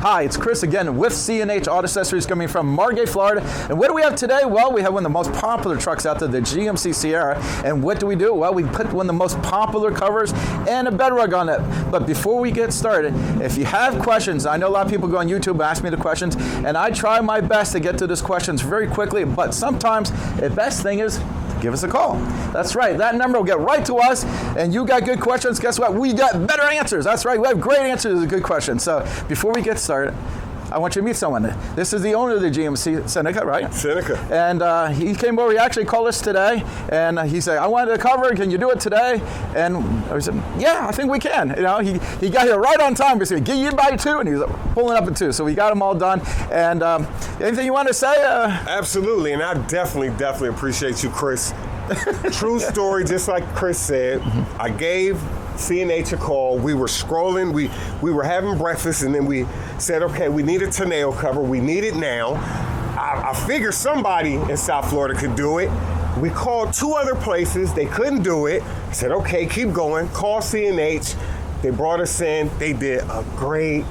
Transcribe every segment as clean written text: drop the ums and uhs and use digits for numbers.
Hi, it's Chris again with C&H Auto Accessories coming from Margate, Florida. And what do we have today? Well, we have one of the most popular trucks out there, the GMC Sierra. And what do? Well, we put one of the most popular covers and a Bedrug on it. But before we get started, if you have questions, I know a lot of people go on YouTube and ask me the questions, and I try my best to get to these questions very quickly, but sometimes the best thing is give us a call. That's right. That number will get right to us, and you got good questions. Guess what? We got better answers. That's right. We have great answers to good questions. So before we get started, I want you to meet someone. This is the owner of the GMC, Seneca, right? Seneca. And he came over. He actually called us today, and he said, "I wanted a cover. Can you do it today?" And I said, "Yeah, I think we can." You know, he got here right on time. We said, "Get you by 2," and he was pulling up at 2. So we got them all done. And anything you want to say? Absolutely, and I definitely appreciate you, Chris. True story, just like Chris said. I gave C&H a call. We were scrolling. We were having breakfast, and then we said, okay, we need a tonneau cover. We need it now. I figured somebody in South Florida could do it. We called 2 other places. They couldn't do it. I said, okay, keep going. Call C&H. They brought us in. They did a great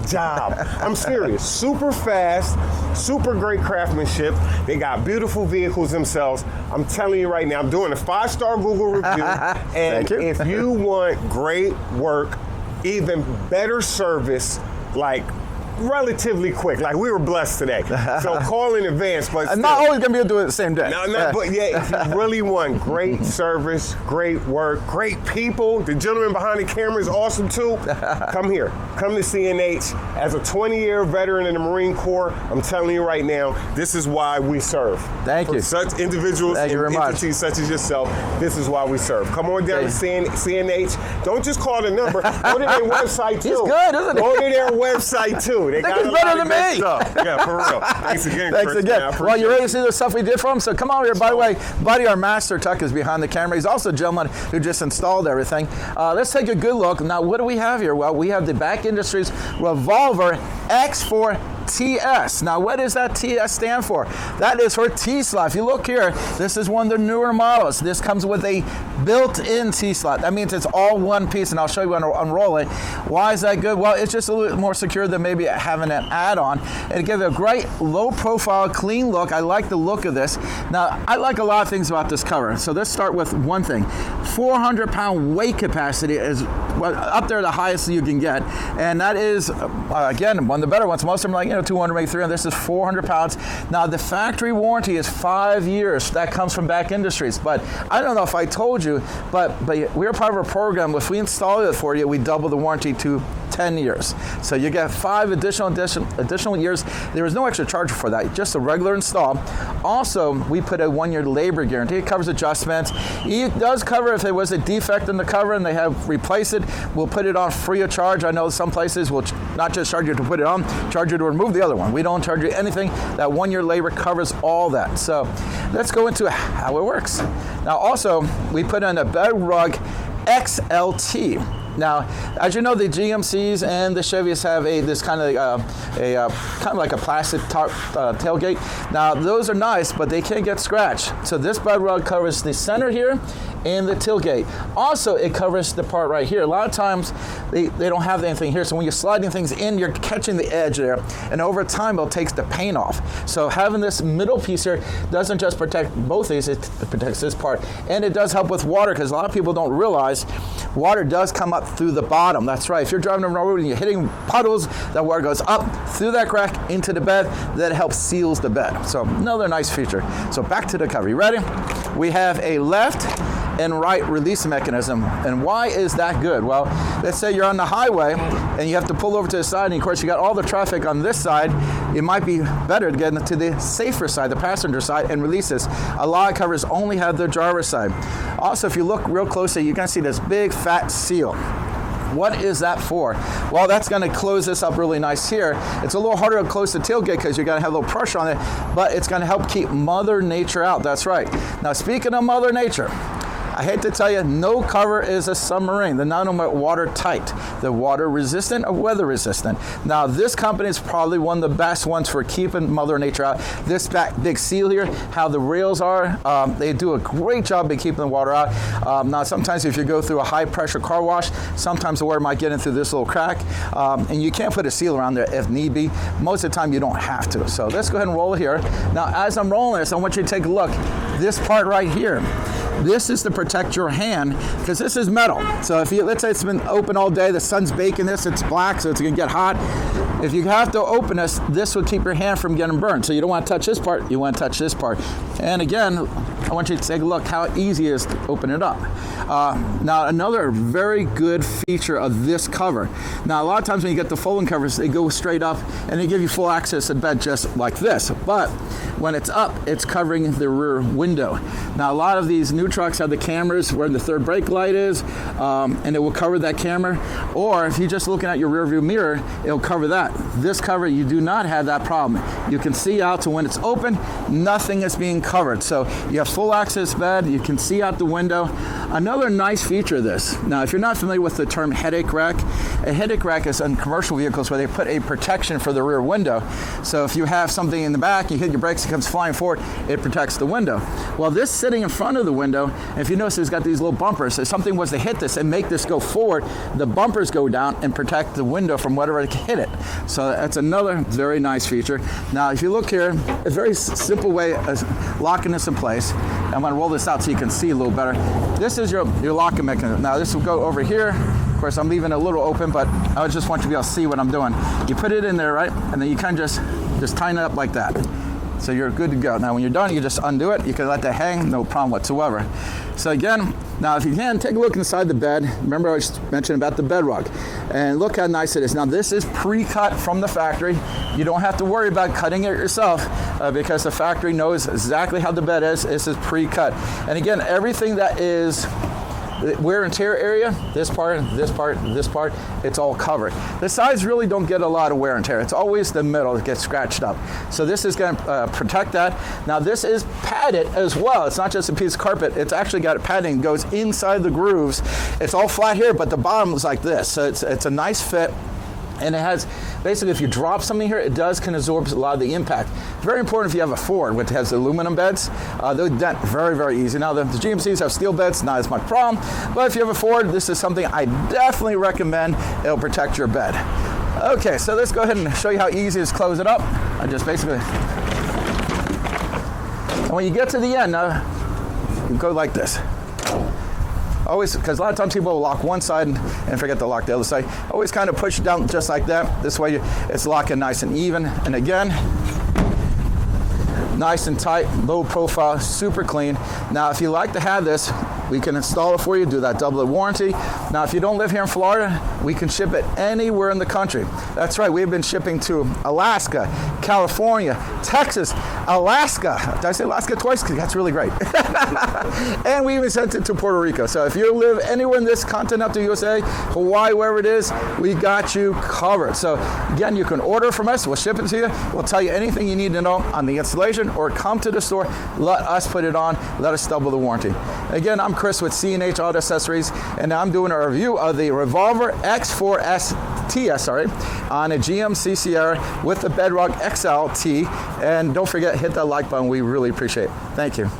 job. I'm serious. Super fast, super great craftsmanship. They got beautiful vehicles themselves. I'm telling you right now, I'm doing a 5-star Google review. And if you want great work, even better service, like relatively quick. Like, we were blessed today. So call in advance, but I'm not always going to be able to do it the same day. But yeah, if you really want great service, great work, great people, the gentleman behind the camera is awesome too, come here. Come to C&H. As a 20-year veteran in the Marine Corps, I'm telling you right now, this is why we serve. Thank you. Such individuals and entities such as yourself, this is why we serve. Come on down to C&H. Don't just call the number. Go to their website too. He's good, isn't he? Go to their website too. They got better than me. Stuff. Yeah, for real. Thanks again, Thanks Chris. again. Well, you ready to see the stuff we did for him? So come on here. By the way, Buddy, our master tech, is behind the camera. He's also a gentleman who just installed everything. Let's take a good look. Now, what do we have here? Well, we have the Back Industries Revolver X4TS. Now, what does that TS stand for? That is for T-slot. If you look here, this is one of the newer models. This comes with a built-in T-slot. That means it's all one piece, and I'll show you when I unroll it. Why is that good? Well, it's just a little more secure than maybe having an add-on. It gives a great low-profile, clean look. I like the look of this. Now, I like a lot of things about this cover. So let's start with one thing. 400-pound weight capacity is up there the highest you can get, and that is, again, one of the better ones. Most of them are like, 200, maybe 300. This is 400 pounds. Now, the factory warranty is 5 years. That comes from Back Industries. But I don't know if I told you, but we're part of a program. If we install it for you, we double the warranty to 10 years. So you get 5 additional years. There is no extra charge for that, just a regular install. Also, we put a 1-year labor guarantee. It covers adjustments. It does cover if there was a defect in the cover and they have replaced it. We'll put it on free of charge. I know some places will not just charge you to put it on, charge you to remove the other one. We don't charge you anything. That 1-year labor covers all that. So let's go into how it works. Now, also, we put in a Bedrug XLT. Now, as you know, the GMCs and the Chevys have this kind of like a plastic tailgate. Now, those are nice, but they can't get scratched. So this Bedrug covers the center here and the tailgate. Also, it covers the part right here. A lot of times, they don't have anything here. So when you're sliding things in, you're catching the edge there. And over time, it takes the paint off. So having this middle piece here doesn't just protect both these, it protects this part. And it does help with water, because a lot of people don't realize water does come up through the bottom. That's right. If you're driving on the road and you're hitting puddles, that water goes up through that crack into the bed. That helps seals the bed. So another nice feature. So back to the cover. You ready? We have a left and right release mechanism. And why is that good? Well, let's say you're on the highway and you have to pull over to the side, and of course you got all the traffic on this side. It might be better to get to the safer side, the passenger side, and release this. A lot of covers only have the driver's side. Also, if you look real closely, you're going to see this big fat seal. What is that for? Well, that's going to close this up really nice here. It's a little harder to close the tailgate because you're going to have a little pressure on it, but it's going to help keep Mother Nature out. That's right. Now, speaking of Mother Nature, I hate to tell you, no cover is a submarine. They're not only watertight, they're water resistant or weather resistant. Now, this company is probably one of the best ones for keeping Mother Nature out. This big seal here, how the rails are, they do a great job of keeping the water out. Now, sometimes if you go through a high pressure car wash, sometimes the water might get in through this little crack, and you can't put a seal around there if need be. Most of the time you don't have to. So let's go ahead and roll it here. Now, as I'm rolling this, I want you to take a look. This part right here, this is to protect your hand because this is metal. So if you, let's say it's been open all day, the sun's baking this, it's black, so it's gonna get hot. If you have to open this will keep your hand from getting burned. So you don't want to touch this part, you want to touch this part. And again, I want you to take a look how easy it is to open it up. Now, another very good feature of this cover. Now, a lot of times when you get the folding covers, they go straight up and they give you full access to bed just like this. But when it's up, it's covering the rear window. Now, a lot of these new trucks have the cameras where the third brake light is, and it will cover that camera. Or if you're just looking at your rear view mirror, it'll cover that. This cover, you do not have that problem. You can see out to when it's open, nothing is being covered. So you have full access bed, you can see out the window. Another nice feature of this, now if you're not familiar with the term headache rack, a headache rack is on commercial vehicles where they put a protection for the rear window. So if you have something in the back, you hit your brakes, it comes flying forward, it protects the window. Well, this sitting in front of the window, if you notice, it's got these little bumpers. If something was to hit this and make this go forward, the bumpers go down and protect the window from whatever hit it. So that's another very nice feature. Now, if you look here, a very simple way of locking this in place. I'm going to roll this out so you can see a little better. This is your locking mechanism. Now, this will go over here. Of course, I'm leaving it a little open, but I just want you to be able to see what I'm doing. You put it in there, right? And then you kind of just tighten it up like that. So you're good to go. Now, when you're done, you just undo it. You can let that hang, no problem whatsoever. So again, now if you can, take a look inside the bed. Remember I was mentioning about the Bedrug. And look how nice it is. Now, this is pre-cut from the factory. You don't have to worry about cutting it yourself because the factory knows exactly how the bed is. This is pre-cut. And again, everything that is wear and tear area, this part, it's all covered. The sides really don't get a lot of wear and tear. It's always the middle that gets scratched up. So this is going to protect that. Now, this is padded as well. It's not just a piece of carpet. It's actually got padding that goes inside the grooves. It's all flat here, but the bottom is like this. So it's a nice fit. And it has, basically, if you drop something here, it does can absorb a lot of the impact. Very important if you have a Ford, which has aluminum beds. They'll dent very, very easy. Now, the GMCs have steel beds, not as much problem. But if you have a Ford, this is something I definitely recommend. It'll protect your bed. Okay, so let's go ahead and show you how easy it is to close it up. I just basically, and when you get to the end, you go like this. Always, because a lot of times people will lock one side and forget to lock the other side. Always kind of push it down just like that. This way it's locking nice and even. And again, nice and tight, low profile, super clean. Now, if you like to have this, we can install it for you, do that double warranty. Now, if you don't live here in Florida, we can ship it anywhere in the country. That's right, we've been shipping to Alaska, California, Texas, Alaska. Did I say Alaska twice? Because that's really great. And we even sent it to Puerto Rico. So if you live anywhere in this continent up to USA, Hawaii, wherever it is, we got you covered. So again, you can order from us. We'll ship it to you. We'll tell you anything you need to know on the installation, or come to the store, let us put it on, let us double the warranty. Again, I'm Chris with C&H Auto Accessories, and I'm doing a review of the Revolver X4TS, on a GMC Sierra with the Bedrug XLT. And don't forget, hit that like button. We really appreciate it. Thank you.